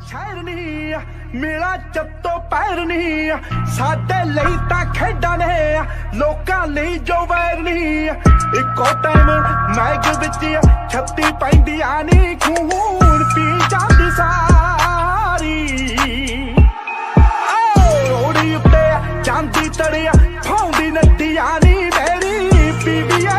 ਸ਼ਹਿਰ ਨਹੀਂ ਮੇਰਾ ਚੱਤੋ ਪੈਰ ਨਹੀਂ ਸਾਡੇ ਲਈ ਤਾਂ ਖੇਡਾਂ ਨੇ ਲੋਕਾਂ ਲਈ ਜੋ ਵੈਰ ਨਹੀਂ ਇੱਕੋ ਟਾਈਮ ਮੈਗ ਵਿੱਚ 36 ਪੈਂਦੀਆਂ ਨਹੀਂ ਖੂਨ ਪੀ ਜਾਂਦੀ ਸਾਰੀ ਓੜੀ ਉੱਤੇ ਜਾਂਦੀ ਤੜਿਆ ਫਾਉਂਦੀ ਨੱਟੀਆਂ ਨਹੀਂ ਮੇਰੀ ਬੀਬੀਆ